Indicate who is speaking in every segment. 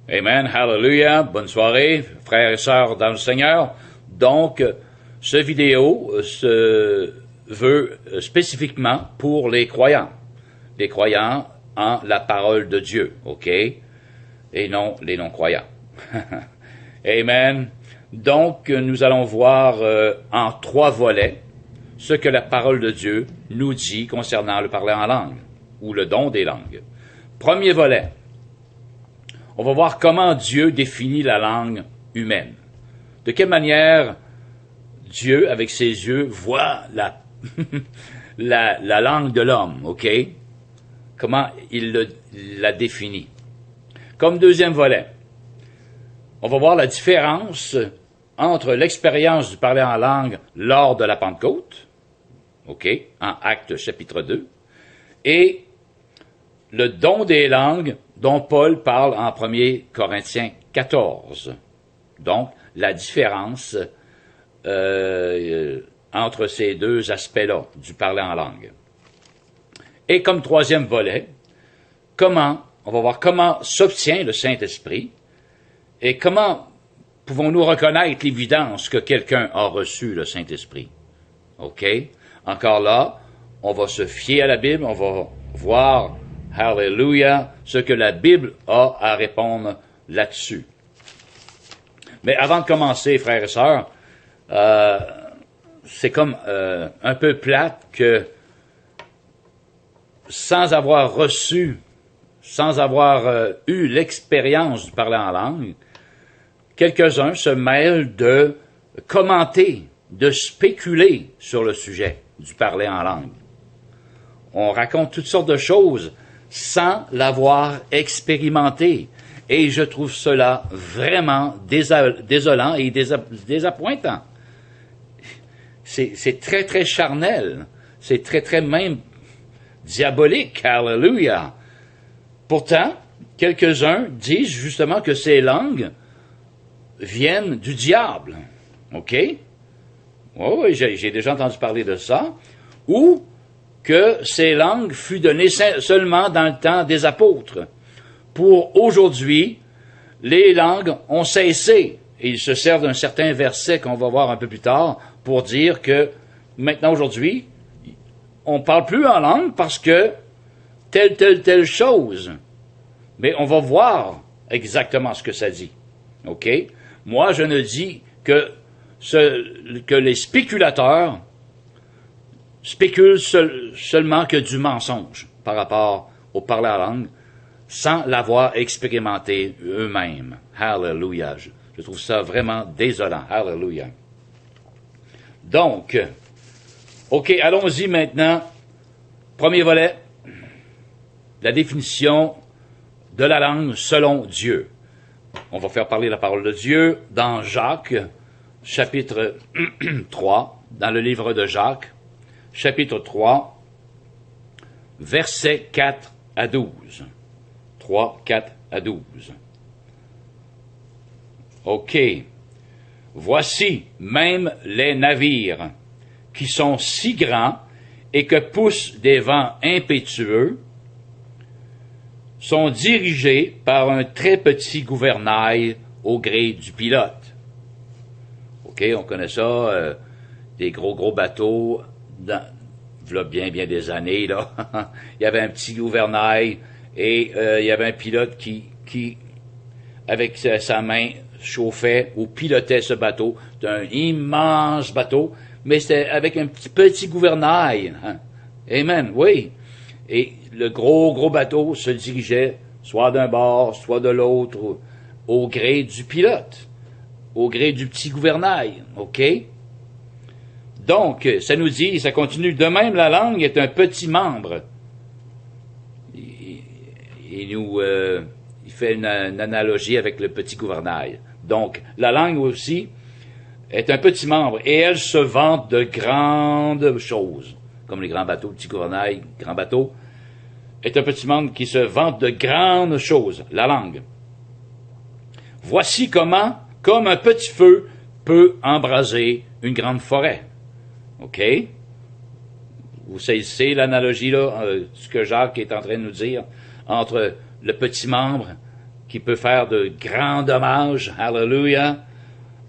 Speaker 1: Amen, hallelujah, bonne soirée, frères et sœurs dans le Seigneur. Donc, ce vidéo se veut spécifiquement pour les croyants en la parole de Dieu, ok? Et non les non-croyants. Amen. Donc, nous allons voir en 3 volets ce que la parole de Dieu nous dit concernant le parler en langue, ou le don des langues. Premier volet. On va voir comment Dieu définit la langue humaine. De quelle manière Dieu, avec ses yeux, voit la langue de l'homme, ok? Comment il la définit. Comme deuxième volet, on va voir la différence entre l'expérience du parler en langue lors de la Pentecôte, ok, en Actes chapitre 2, et le don des langues dont Paul parle en 1 Corinthiens 14. Donc, la différence entre ces deux aspects-là du parler en langue. Et comme troisième volet, on va voir comment s'obtient le Saint-Esprit et comment pouvons-nous reconnaître l'évidence que quelqu'un a reçu le Saint-Esprit. OK? Encore là, on va se fier à la Bible, on va voir, hallelujah, ce que la Bible a à répondre là-dessus. Mais avant de commencer, frères et sœurs, c'est comme un peu plate que sans avoir eu l'expérience du parler en langue, quelques-uns se mêlent de commenter, de spéculer sur le sujet du parler en langue. On raconte toutes sortes de choses sans l'avoir expérimenté. Et je trouve cela vraiment désolant et désappointant. C'est très, très charnel. C'est très, très même diabolique. Hallelujah. Pourtant, quelques-uns disent justement que ces langues viennent du diable. OK? Oui, j'ai déjà entendu parler de ça. Ou que ces langues furent données seulement dans le temps des apôtres. Pour aujourd'hui, les langues ont cessé. Et ils se servent d'un certain verset qu'on va voir un peu plus tard pour dire que maintenant, aujourd'hui, on ne parle plus en langue parce que telle chose. Mais on va voir exactement ce que ça dit. OK? Moi, je ne dis que les spéculateurs spéculent seulement que du mensonge par rapport au parler en langue, sans l'avoir expérimenté eux-mêmes. Hallelujah. Je trouve ça vraiment désolant. Hallelujah. Donc, OK, allons-y maintenant. Premier volet, la définition de la langue selon Dieu. On va faire parler la parole de Dieu dans Jacques, chapitre 3, dans le livre de Jacques, chapitre 3, versets 4 à 12. 3, 4 à 12. OK. Voici même les navires qui sont si grands et que poussent des vents impétueux sont dirigés par un très petit gouvernail au gré du pilote. OK, on connaît ça, des gros bateaux, v'là bien des années, là. Il y avait un petit gouvernail et il y avait un pilote qui avec sa main, chauffait ou pilotait ce bateau. C'était un immense bateau, mais c'était avec un petit gouvernail. Hein. Amen, oui. Et le gros bateau se dirigeait soit d'un bord, soit de l'autre, au gré du pilote, au gré du petit gouvernail. OK? Donc, ça nous dit, ça continue, de même la langue est un petit membre. Il fait une analogie avec le petit gouvernail. Donc, la langue aussi est un petit membre et elle se vante de grandes choses, comme les grands bateaux, le petit gouvernail, grand bateau, est un petit membre qui se vante de grandes choses, la langue. Voici comment, comme un petit feu peut embraser une grande forêt. OK? Vous saisissez l'analogie, là, ce que Jacques est en train de nous dire, entre le petit membre qui peut faire de grands dommages. Hallelujah.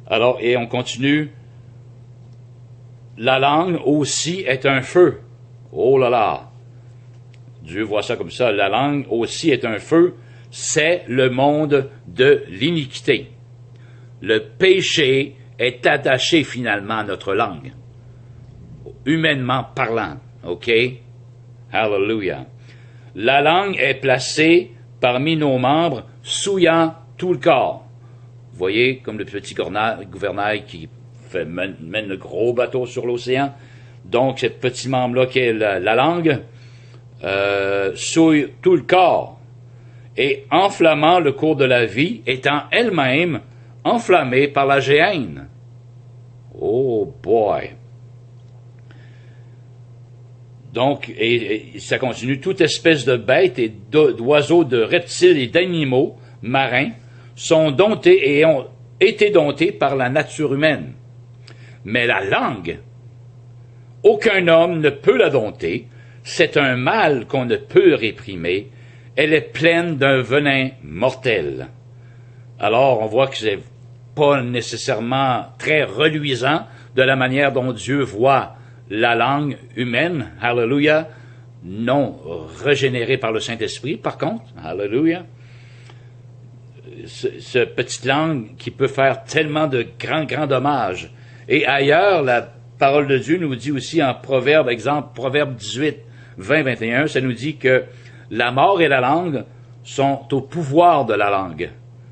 Speaker 1: Alors, et on continue. La langue aussi est un feu. Oh là là. Dieu voit ça comme ça. La langue aussi est un feu. C'est le monde de l'iniquité. Le péché est attaché finalement à notre langue. Humainement parlant. OK? Hallelujah. La langue est placée parmi nos membres, souillant tout le corps. Vous voyez, comme le petit gouvernail qui mène le gros bateau sur l'océan. Donc, ce petit membre-là qui est la langue, souille tout le corps. Et enflammant le cours de la vie, étant elle-même enflammée par la géhenne. Oh boy! Donc, et ça continue, toute espèce de bêtes et d'oiseaux, de reptiles et d'animaux marins sont domptés et ont été domptés par la nature humaine. Mais la langue, aucun homme ne peut la dompter, c'est un mal qu'on ne peut réprimer, elle est pleine d'un venin mortel. Alors, on voit que c'est pas nécessairement très reluisant de la manière dont Dieu voit la langue humaine, hallelujah, non régénérée par le Saint-Esprit, par contre, hallelujah, ce petite langue qui peut faire tellement de grands dommages. Et ailleurs, la parole de Dieu nous dit aussi en Proverbe, exemple, Proverbe 18, 20, 21, ça nous dit que la mort et la langue sont au pouvoir de la langue.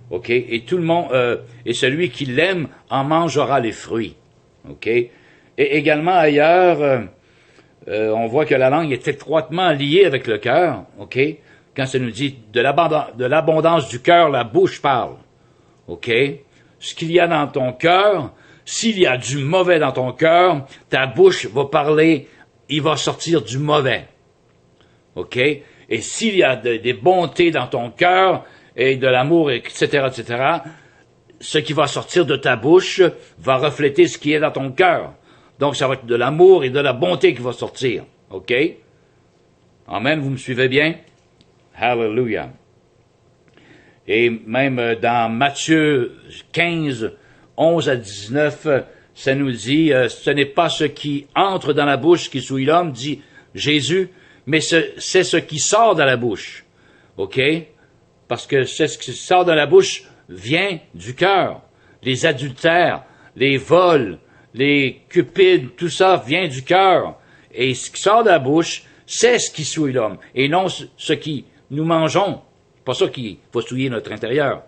Speaker 1: OK? Et tout le monde, et celui qui l'aime en mangera les fruits. OK? Et également ailleurs, on voit que la langue est étroitement liée avec le cœur. OK? Quand ça nous dit de l'abondance du cœur, la bouche parle. OK? Ce qu'il y a dans ton cœur, s'il y a du mauvais dans ton cœur, ta bouche va parler, il va sortir du mauvais. OK? Et s'il y a des bontés dans ton cœur, et de l'amour, etc., etc., ce qui va sortir de ta bouche va refléter ce qui est dans ton cœur. Donc, ça va être de l'amour et de la bonté qui va sortir. OK? Amen, vous me suivez bien? Hallelujah. Et même dans Matthieu 15, 11 à 19, ça nous dit, ce n'est pas ce qui entre dans la bouche qui souille l'homme, dit Jésus, mais c'est ce qui sort de la bouche. OK? Parce que ce qui sort de la bouche vient du cœur. Les adultères, les vols, les cupides, tout ça vient du cœur. Et ce qui sort de la bouche, c'est ce qui souille l'homme, et non ce qui nous mangeons. C'est pas ça qui va souiller notre intérieur.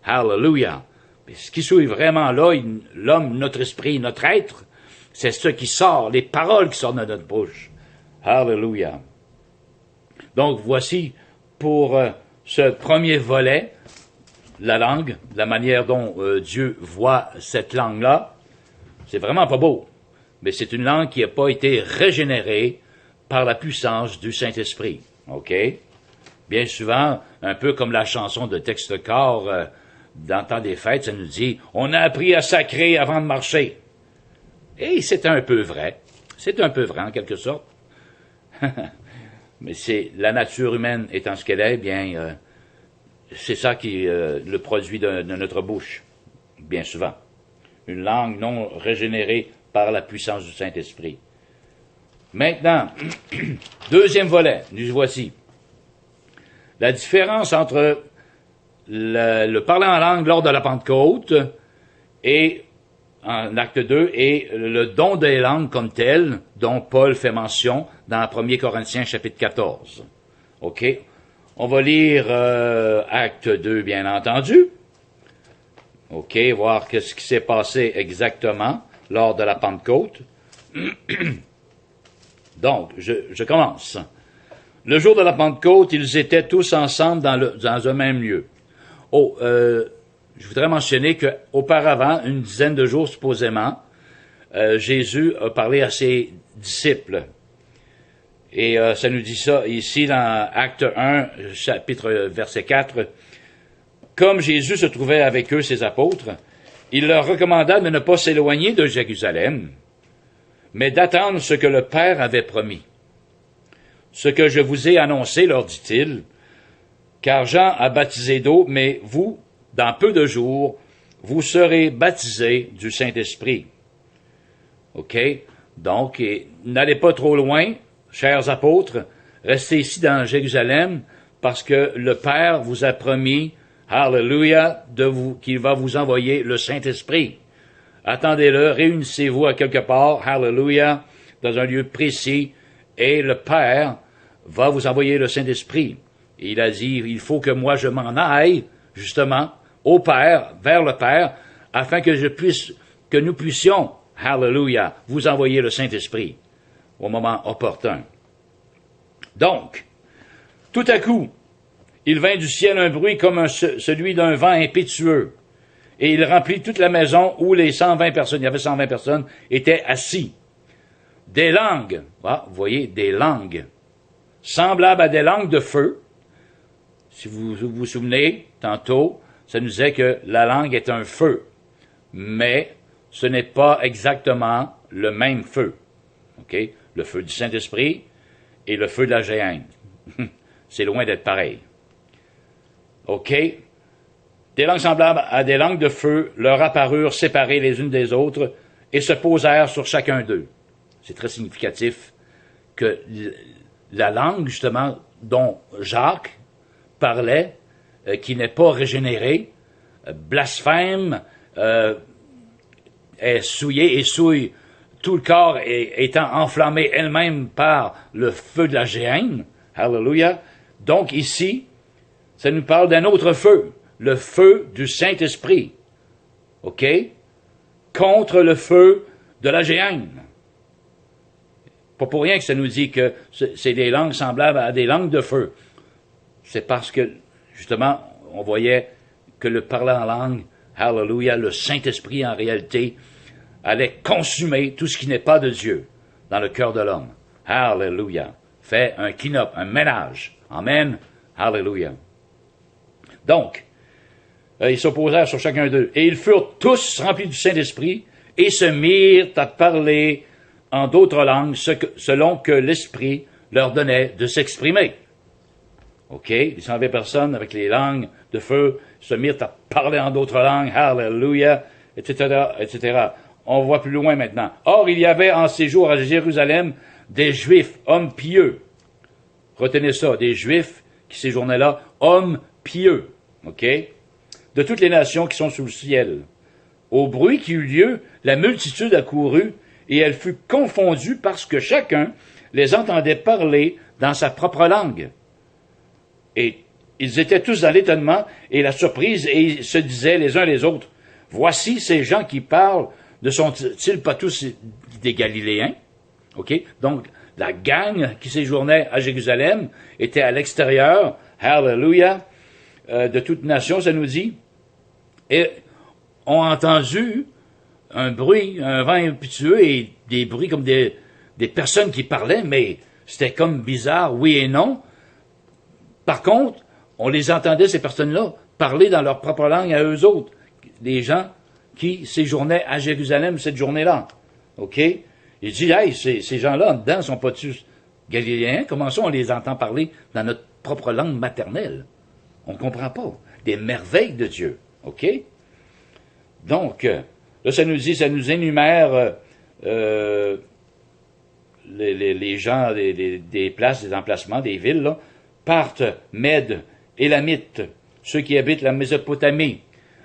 Speaker 1: Hallelujah. Mais ce qui souille vraiment là, l'homme, notre esprit, notre être, c'est ce qui sort, les paroles qui sortent de notre bouche. Hallelujah. Donc, voici pour ce premier volet, la langue, la manière dont Dieu voit cette langue-là. C'est vraiment pas beau, mais c'est une langue qui n'a pas été régénérée par la puissance du Saint-Esprit. OK? Bien souvent, un peu comme la chanson de Texte-Corps dans le temps des fêtes, ça nous dit « On a appris à sacrer avant de marcher ». Et c'est un peu vrai. C'est un peu vrai, en quelque sorte. Mais c'est la nature humaine étant ce qu'elle est, bien, c'est ça qui est le produit de notre bouche, bien souvent. Une langue non régénérée par la puissance du Saint-Esprit. Maintenant, deuxième volet, nous voici. La différence entre le parler en langue lors de la Pentecôte et en acte 2 et le don des langues comme tel, dont Paul fait mention dans 1 Corinthiens chapitre 14. OK? On va lire acte 2, bien entendu. OK, voir ce qui s'est passé exactement lors de la Pentecôte. Donc, je commence. Le jour de la Pentecôte, ils étaient tous ensemble dans un même lieu. Je voudrais mentionner qu'auparavant, une dizaine de jours supposément, Jésus a parlé à ses disciples. Et ça nous dit ça ici dans Acte 1, chapitre verset 4. Comme Jésus se trouvait avec eux, ses apôtres, il leur recommanda de ne pas s'éloigner de Jérusalem, mais d'attendre ce que le Père avait promis. Ce que je vous ai annoncé, leur dit-il, Car Jean a baptisé d'eau, mais vous, dans peu de jours, vous serez baptisés du Saint-Esprit. OK? Donc, n'allez pas trop loin, chers apôtres, restez ici dans Jérusalem, parce que le Père vous a promis, hallelujah, qu'il va vous envoyer le Saint-Esprit. Attendez-le, réunissez-vous à quelque part, hallelujah, dans un lieu précis, et le Père va vous envoyer le Saint-Esprit. Et il a dit, il faut que moi je m'en aille, justement, au Père, vers le Père, afin que nous puissions, hallelujah, vous envoyer le Saint-Esprit au moment opportun. Donc, tout à coup, il vint du ciel un bruit comme celui d'un vent impétueux, et il remplit toute la maison où les 120 personnes, il y avait 120 personnes, étaient assis. Des langues, vous voyez, des langues, semblables à des langues de feu. Si vous vous souvenez, tantôt, ça nous disait que la langue est un feu, mais ce n'est pas exactement le même feu. OK? Le feu du Saint-Esprit et le feu de la géhenne. C'est loin d'être pareil. OK? Des langues semblables à des langues de feu leur apparurent séparées les unes des autres et se posèrent sur chacun d'eux. C'est très significatif que la langue, justement, dont Jacques parlait, qui n'est pas régénérée, blasphème, est souillée et souille tout le corps étant enflammé elle-même par le feu de la géhenne. Hallelujah. Donc ici, ça nous parle d'un autre feu, le feu du Saint-Esprit. OK? Contre le feu de la géhenne. Pas pour rien que ça nous dit que c'est des langues semblables à des langues de feu. C'est parce que, justement, on voyait que le parler en langue, hallelujah, le Saint-Esprit, en réalité, allait consumer tout ce qui n'est pas de Dieu dans le cœur de l'homme. Hallelujah. Fait un clean-up, un ménage. Amen. Hallelujah. Donc, ils s'opposèrent sur chacun d'eux. Et ils furent tous remplis du Saint-Esprit et se mirent à parler en d'autres langues selon que l'Esprit leur donnait de s'exprimer. OK? Les 120 personnes avec les langues de feu se mirent à parler en d'autres langues. Hallelujah. Etc., etc. On voit plus loin maintenant. Or, il y avait en séjour à Jérusalem des Juifs, hommes pieux. Retenez ça, des Juifs qui séjournaient là, hommes pieux. OK? De toutes les nations qui sont sous le ciel. Au bruit qui eut lieu, la multitude accourut et elle fut confondue parce que chacun les entendait parler dans sa propre langue. Et ils étaient tous dans l'étonnement et la surprise et ils se disaient les uns les autres, voici ces gens qui parlent, ne sont-ils pas tous des Galiléens? OK? Donc, la gang qui séjournait à Jérusalem était à l'extérieur, hallelujah, de toute nation, ça nous dit, et ont entendu un bruit, un vent impétueux et des bruits comme des personnes qui parlaient, mais c'était comme bizarre, oui et non. Par contre, on les entendait, ces personnes-là, parler dans leur propre langue à eux autres, des gens qui séjournaient à Jérusalem cette journée-là. OK? Il dit, hey, ces gens-là, en dedans, sont pas tous galiléens? Comment ça, on les entend parler dans notre propre langue maternelle? On ne comprend pas. Des merveilles de Dieu. OK? Donc, là, ça nous énumère les gens des places, des emplacements, des villes, là. Parthes, Mèdes, Élamites, ceux qui habitent la Mésopotamie,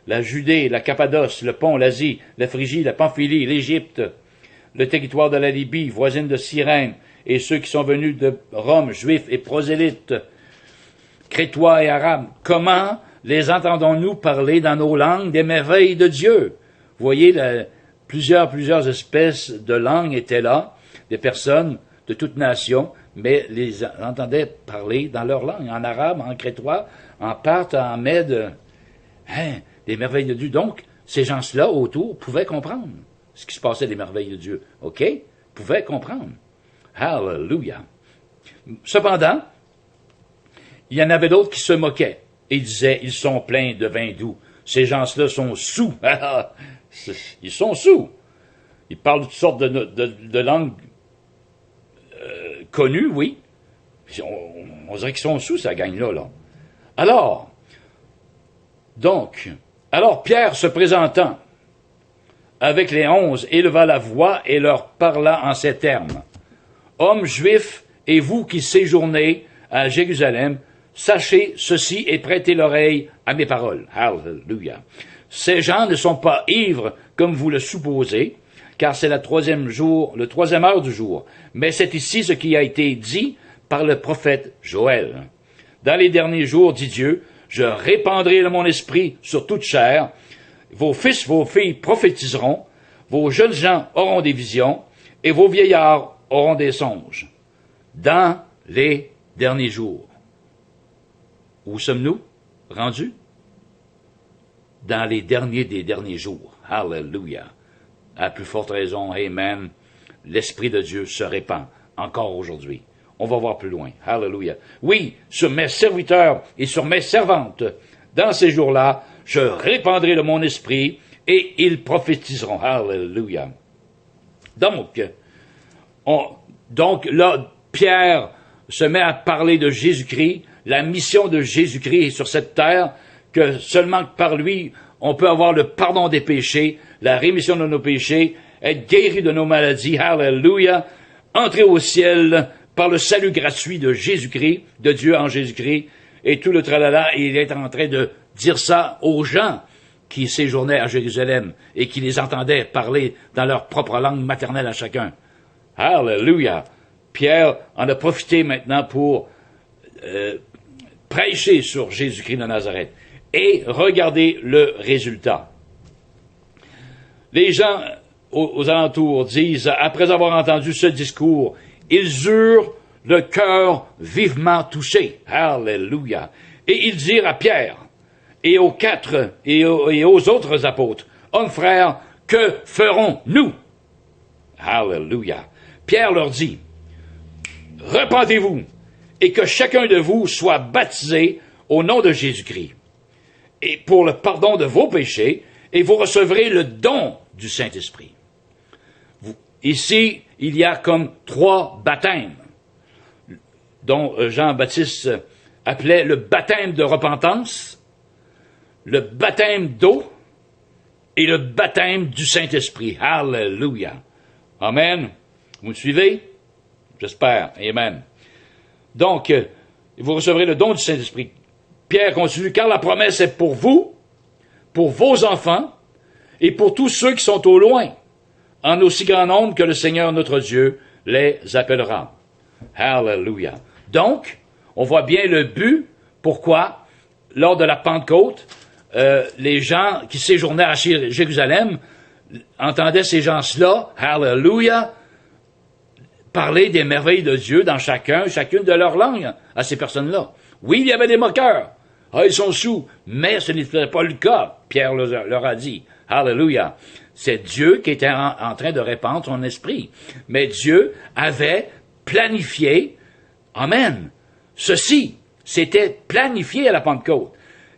Speaker 1: la Judée, la Cappadoce, le Pont, l'Asie, la Phrygie, la Pamphylie, l'Égypte, le territoire de la Libye, voisine de Cyrène, et ceux qui sont venus de Rome, juifs et prosélytes, crétois et arabes. Comment les entendons-nous parler dans nos langues des merveilles de Dieu? Vous voyez, plusieurs espèces de langues étaient là, des personnes de toute nation, mais les entendaient parler dans leur langue, en arabe, en crétois, en parthe, en mède. Des merveilles de Dieu. Donc, ces gens-là autour pouvaient comprendre ce qui se passait des merveilles de Dieu. OK? Pouvaient comprendre. Hallelujah. Cependant, il y en avait d'autres qui se moquaient et disaient, ils sont pleins de vin doux. Ces gens-là sont saoux. Ils sont saoux. Ils parlent de toutes sortes de langues connues, oui. On dirait qu'ils sont saoux, cette gang-là, là. Alors Pierre se présentant avec les 11 éleva la voix et leur parla en ces termes. Hommes juifs et vous qui séjournez à Jérusalem, sachez ceci et prêtez l'oreille à mes paroles. Alléluia. Ces gens ne sont pas ivres comme vous le supposez, car c'est le troisième heure du jour. Mais c'est ici ce qui a été dit par le prophète Joël. Dans les derniers jours, dit Dieu, je répandrai de mon esprit sur toute chair. Vos fils, vos filles prophétiseront, vos jeunes gens auront des visions, et vos vieillards auront des songes. Dans les derniers jours. Où sommes-nous rendus? Dans les derniers des derniers jours. Alléluia. À plus forte raison, amen, l'Esprit de Dieu se répand encore aujourd'hui. On va voir plus loin. Alléluia. Oui, sur mes serviteurs et sur mes servantes, dans ces jours-là, je répandrai de mon esprit et ils prophétiseront. Alléluia. Donc là, Pierre se met à parler de Jésus-Christ, la mission de Jésus-Christ sur cette terre, que seulement par lui, on peut avoir le pardon des péchés, la rémission de nos péchés, être guéri de nos maladies. Alléluia. Entrer au ciel par le salut gratuit de Jésus-Christ, de Dieu en Jésus-Christ, et tout le tralala, et il est en train de dire ça aux gens qui séjournaient à Jérusalem et qui les entendaient parler dans leur propre langue maternelle à chacun. Alléluia. Pierre en a profité maintenant pour prêcher sur Jésus-Christ de Nazareth. Et regardez le résultat. Les gens aux alentours disent, après avoir entendu ce discours, ils eurent le cœur vivement touché. Alléluia. Et ils dirent à Pierre et aux autres apôtres, hommes frères, que ferons-nous? Alléluia. Pierre leur dit, repentez-vous et que chacun de vous soit baptisé au nom de Jésus-Christ et pour le pardon de vos péchés, et vous recevrez le don du Saint-Esprit. Ici, il y a comme 3 baptêmes, dont Jean-Baptiste appelait le baptême de repentance, le baptême d'eau et le baptême du Saint-Esprit. Alléluia. Amen. Vous me suivez? J'espère. Amen. Donc, vous recevrez le don du Saint-Esprit. Pierre continue, car la promesse est pour vous, pour vos enfants, et pour tous ceux qui sont au loin, en aussi grand nombre que le Seigneur notre Dieu les appellera. Hallelujah. Donc, on voit bien le but, pourquoi, lors de la Pentecôte, les gens qui séjournaient à Jérusalem entendaient ces gens-là, hallelujah, parler des merveilles de Dieu dans chacune de leurs langues à ces personnes-là. Oui, il y avait des moqueurs. Ah, ils sont sous. Mais ce n'était pas le cas, Pierre leur a dit. Hallelujah. C'est Dieu qui était en train de répandre son esprit. Mais Dieu avait planifié, amen, ceci. C'était planifié à la Pentecôte.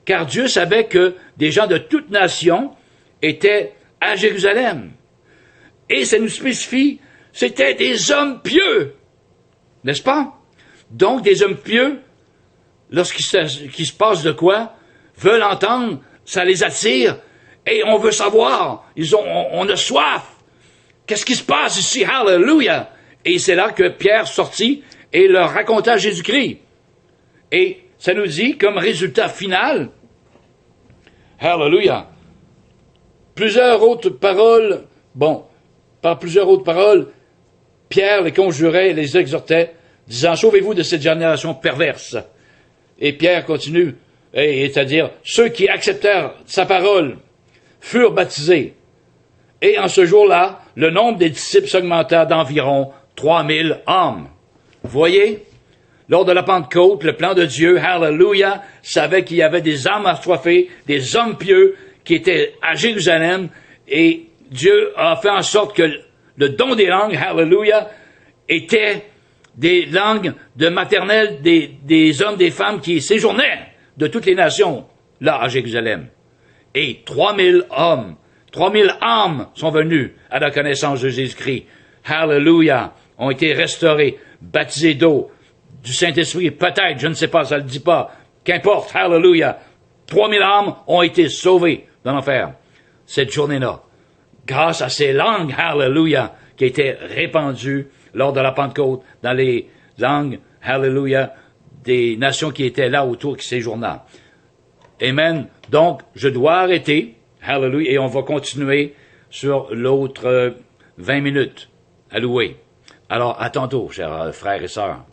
Speaker 1: Car Dieu savait que des gens de toute nation étaient à Jérusalem. Et ça nous spécifie, c'était des hommes pieux. N'est-ce pas? Donc, des hommes pieux, lorsqu'il se passe de quoi, veulent entendre, ça les attire, et on veut savoir, on a soif. Qu'est-ce qui se passe ici? Hallelujah! Et c'est là que Pierre sortit et leur raconta Jésus-Christ. Et ça nous dit, comme résultat final, hallelujah, par plusieurs autres paroles, Pierre les conjurait et les exhortait, disant, sauvez-vous de cette génération perverse. Et Pierre continue, c'est-à-dire, ceux qui acceptèrent sa parole furent baptisés. Et en ce jour-là, le nombre des disciples s'augmenta d'environ 3000 hommes. Vous voyez? Lors de la Pentecôte, le plan de Dieu, hallelujah, savait qu'il y avait des âmes assoiffées, des hommes pieux qui étaient à Jérusalem, et Dieu a fait en sorte que le don des langues, hallelujah, était des langues de maternelle des hommes, des femmes qui séjournaient de toutes les nations, là, à Jérusalem. Et 3000 hommes, 3000 âmes sont venus à la connaissance de Jésus-Christ. Hallelujah, ont été restaurés, baptisés d'eau, du Saint-Esprit, peut-être, je ne sais pas, ça ne le dit pas, Qu'importe, hallelujah. 3000 âmes ont été sauvées dans l'enfer cette journée-là. Grâce à ces langues, hallelujah, qui étaient répandues lors de la Pentecôte dans les langues, hallelujah, des nations qui étaient là autour qui séjournaient. Amen. Donc, je dois arrêter, hallelujah, et on va continuer sur l'autre 20 minutes à louer. Alors, à tantôt, chers frères et sœurs.